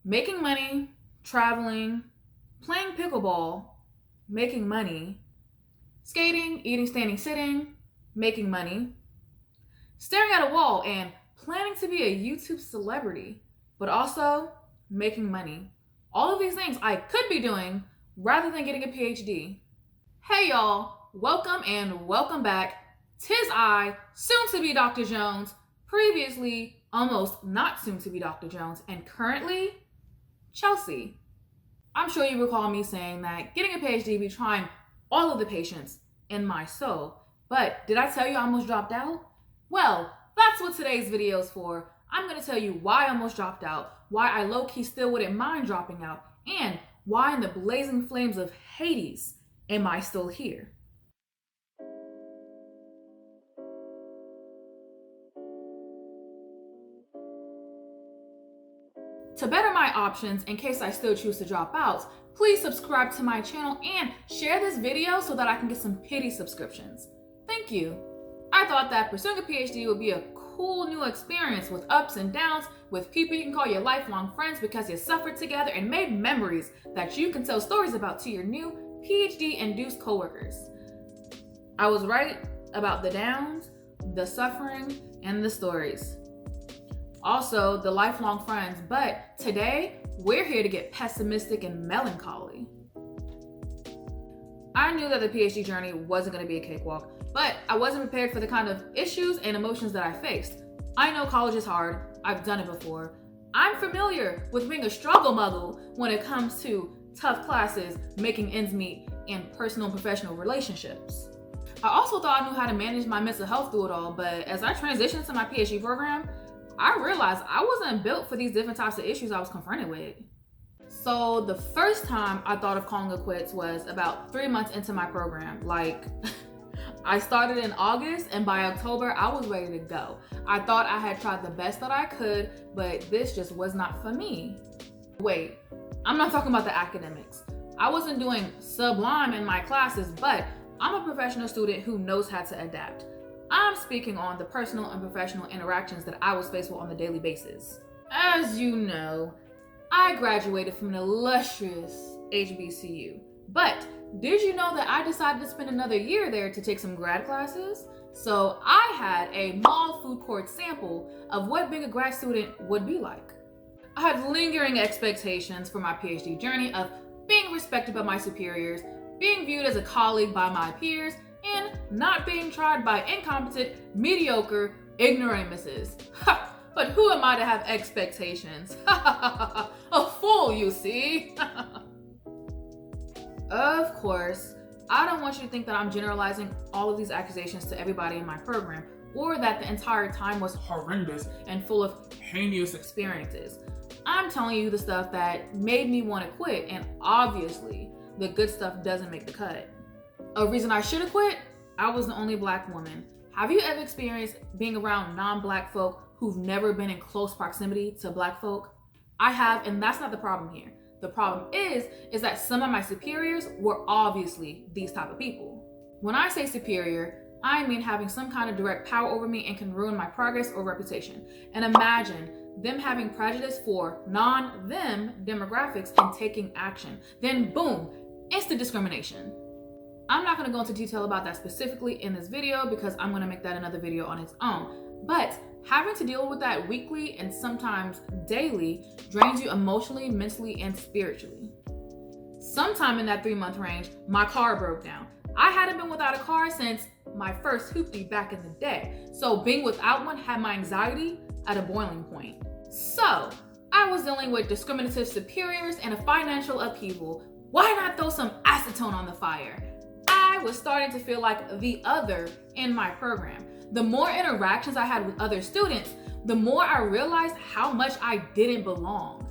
making money, traveling, playing pickleball, making money, skating, eating, standing, sitting, making money, staring at a wall and planning to be a YouTube celebrity, but also making money. All of these things I could be doing rather than getting a PhD. Hey y'all, welcome and welcome back. 'Tis I, soon to be Dr. Jones, previously almost not soon to be Dr. Jones, and currently Chelsea. I'm sure you recall me saying that getting a PhD be trying all of the patience in my soul. But did I tell you I almost dropped out? Well, that's what today's video is for. I'm going to tell you why I almost dropped out, why I low-key still wouldn't mind dropping out, and why in the blazing flames of Hades am I still here. To better my options in case I still choose to drop out, please subscribe to my channel and share this video so that I can get some pity subscriptions. Thank you. I thought that pursuing a PhD would be a cool new experience with ups and downs, with people you can call your lifelong friends because you suffered together and made memories that you can tell stories about to your new PhD-induced coworkers. I was right about the downs, the suffering, and the stories. Also, the lifelong friends, but today, we're here to get pessimistic and melancholy. I knew that the PhD journey wasn't going to be a cakewalk, but I wasn't prepared for the kind of issues and emotions that I faced. I know college is hard, I've done it before. I'm familiar with being a struggle muggle when it comes to tough classes, making ends meet, and personal and professional relationships. I also thought I knew how to manage my mental health through it all, but as I transitioned to my PhD program, I realized I wasn't built for these different types of issues I was confronted with. So the first time I thought of calling it quits was about 3 months into my program. I started in August and by October, I was ready to go. I thought I had tried the best that I could, but this just was not for me. Wait, I'm not talking about the academics. I wasn't doing sublime in my classes, but I'm a professional student who knows how to adapt. I'm speaking on the personal and professional interactions that I was faced with on a daily basis. As you know, I graduated from an illustrious HBCU, but did you know that I decided to spend another year there to take some grad classes? So I had a mall food court sample of what being a grad student would be like. I had lingering expectations for my PhD journey of being respected by my superiors, being viewed as a colleague by my peers, and not being tried by incompetent, mediocre ignoramuses. Ha! But who am I to have expectations? A fool, you see. Of course, I don't want you to think that I'm generalizing all of these accusations to everybody in my program, or that the entire time was horrendous and full of heinous experiences. I'm telling you the stuff that made me want to quit, and obviously, the good stuff doesn't make the cut. A reason I should have quit? I was the only Black woman. Have you ever experienced being around non-Black folk who've never been in close proximity to Black folk? I have, and that's not the problem here. The problem is that some of my superiors were obviously these type of people. When I say superior, I mean having some kind of direct power over me and can ruin my progress or reputation. And imagine them having prejudice for non-them demographics and taking action. Then boom, instant discrimination. I'm not going to go into detail about that specifically in this video because I'm going to make that another video on its own. But having to deal with that weekly and sometimes daily drains you emotionally, mentally, and spiritually. Sometime in that 3-month range, my car broke down. I hadn't been without a car since my first hoopty back in the day. So being without one had my anxiety at a boiling point. So I was dealing with discriminative superiors and a financial upheaval. Why not throw some acetone on the fire? I was starting to feel like the other in my program. The more interactions I had with other students, the more I realized how much I didn't belong.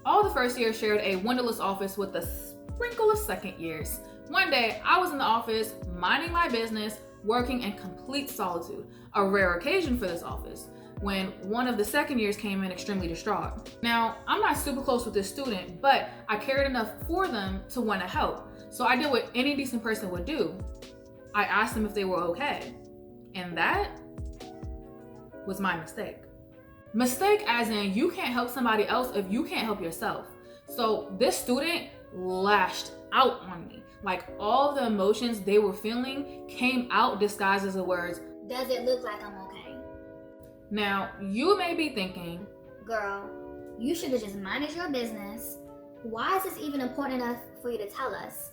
All the first years shared a windowless office with a sprinkle of second years. One day, I was in the office, minding my business, working in complete solitude, a rare occasion for this office, when one of the second years came in extremely distraught. Now, I'm not super close with this student, but I cared enough for them to want to help. So I did what any decent person would do. I asked them if they were okay. And that was my mistake. Mistake as in you can't help somebody else if you can't help yourself. So this student lashed out on me. Like all the emotions they were feeling came out disguised as the words, "Does it look like I'm okay?" Now, you may be thinking, "Girl, you should have just minded your business. Why is this even important enough for you to tell us?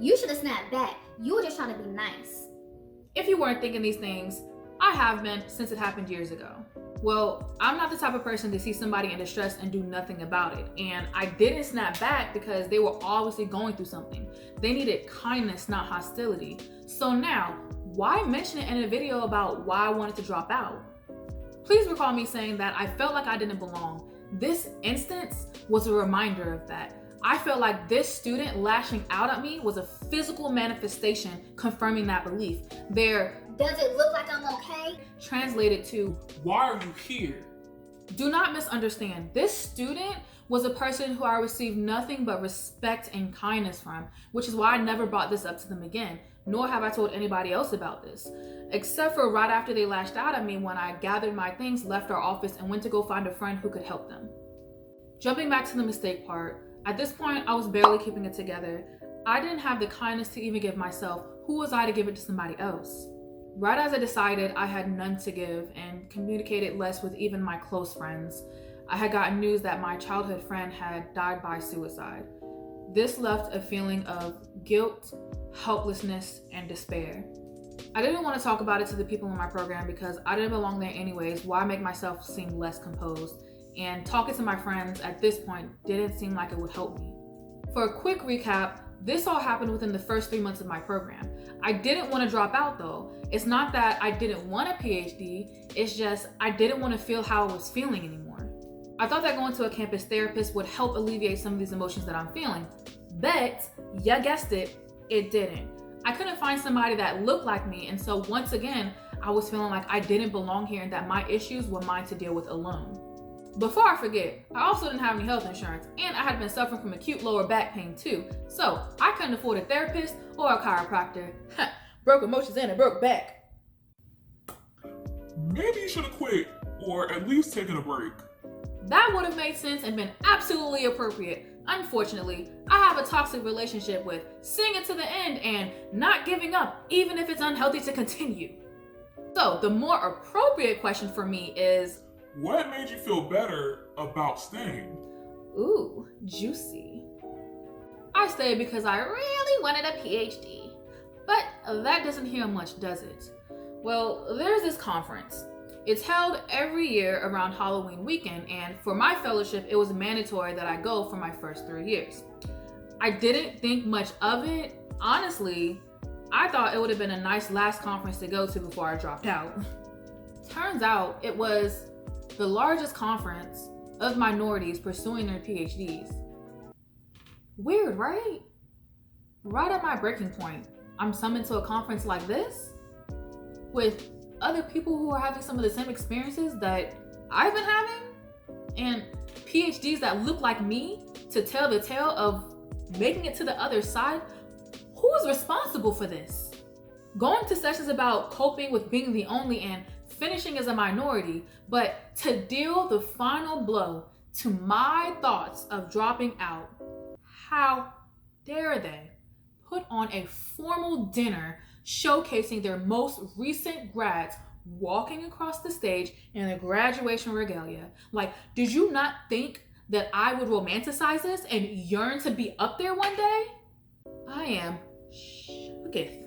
You should have snapped back. You were just trying to be nice." If you weren't thinking these things, I have been since it happened years ago. Well, I'm not the type of person to see somebody in distress and do nothing about it. And I didn't snap back because they were obviously going through something. They needed kindness, not hostility. So now, why mention it in a video about why I wanted to drop out? Please recall me saying that I felt like I didn't belong. This instance was a reminder of that. I felt like this student lashing out at me was a physical manifestation confirming that belief. Their "Does it look like I'm okay?" translated to, "Why are you here?" Do not misunderstand. This student was a person who I received nothing but respect and kindness from, which is why I never brought this up to them again, nor have I told anybody else about this. Except for right after they lashed out at me when I gathered my things, left our office, and went to go find a friend who could help them. Jumping back to the mistake part, at this point, I was barely keeping it together. I didn't have the kindness to even give myself. Who was I to give it to somebody else? Right as I decided I had none to give and communicated less with even my close friends, I had gotten news that my childhood friend had died by suicide. This left a feeling of guilt, helplessness, and despair. I didn't want to talk about it to the people in my program because I didn't belong there anyways. Why make myself seem less composed? And talking to my friends at this point didn't seem like it would help me. For a quick recap, this all happened within the first 3 months of my program. I didn't want to drop out though. It's not that I didn't want a PhD, it's just I didn't want to feel how I was feeling anymore. I thought that going to a campus therapist would help alleviate some of these emotions that I'm feeling, but you guessed it, it didn't. I couldn't find somebody that looked like me, and so once again, I was feeling like I didn't belong here and that my issues were mine to deal with alone. Before I forget, I also didn't have any health insurance, and I had been suffering from acute lower back pain too, so I couldn't afford a therapist or a chiropractor. Broke emotions and a broke back. Maybe you should have quit, or at least taken a break. That would have made sense and been absolutely appropriate. Unfortunately, I have a toxic relationship with seeing it to the end and not giving up, even if it's unhealthy to continue. So the more appropriate question for me is, what made you feel better about staying? Ooh, juicy. I stayed because I really wanted a PhD. But that doesn't heal much, does it? Well, there's this conference. It's held every year around Halloween weekend, and for my fellowship, it was mandatory that I go for my first 3 years. I didn't think much of it. Honestly, I thought it would have been a nice last conference to go to before I dropped out. Turns out it was the largest conference of minorities pursuing their PhDs. Weird, right? Right at my breaking point, I'm summoned to a conference like this with other people who are having some of the same experiences that I've been having, and PhDs that look like me to tell the tale of making it to the other side. Who is responsible for this? Going to sessions about coping with being the only and finishing as a minority, but to deal the final blow to my thoughts of dropping out, how dare they put on a formal dinner showcasing their most recent grads walking across the stage in a graduation regalia. Like, did you not think that I would romanticize this and yearn to be up there one day? I am shooketh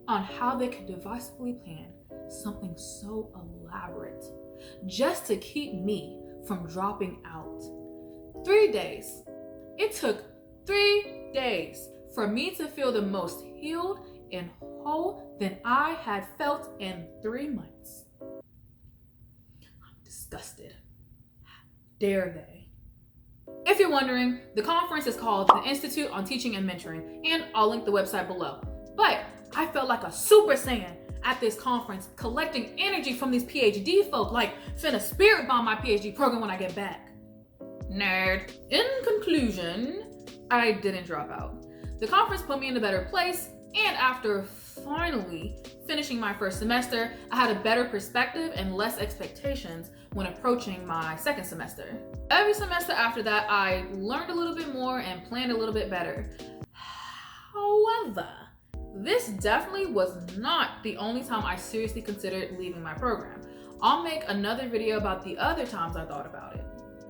on how they could devisively plan something so elaborate just to keep me from dropping out. 3 days. It took 3 days for me to feel the most healed and whole than I had felt in 3 months. I'm disgusted. How dare they? If you're wondering, the conference is called the Institute on Teaching and Mentoring, and I'll link the website below. But I felt like a Super Saiyan at this conference, collecting energy from these PhD folk, like finna spirit bomb my PhD program when I get back. Nerd. In conclusion, I didn't drop out. The conference put me in a better place, and after finally finishing my first semester, I had a better perspective and less expectations when approaching my second semester. Every semester after that, I learned a little bit more and planned a little bit better. However, this definitely was not the only time I seriously considered leaving my program. I'll make another video about the other times I thought about it.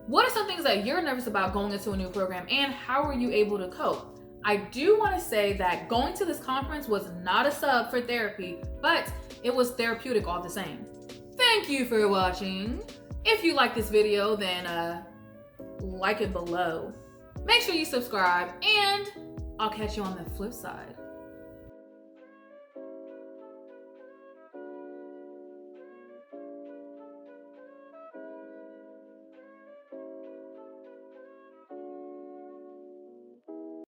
What are some things that you're nervous about going into a new program, and how were you able to cope? I do want to say that going to this conference was not a sub for therapy, but it was therapeutic all the same. Thank you for watching. If you like this video, then like it below. Make sure you subscribe, and I'll catch you on the flip side.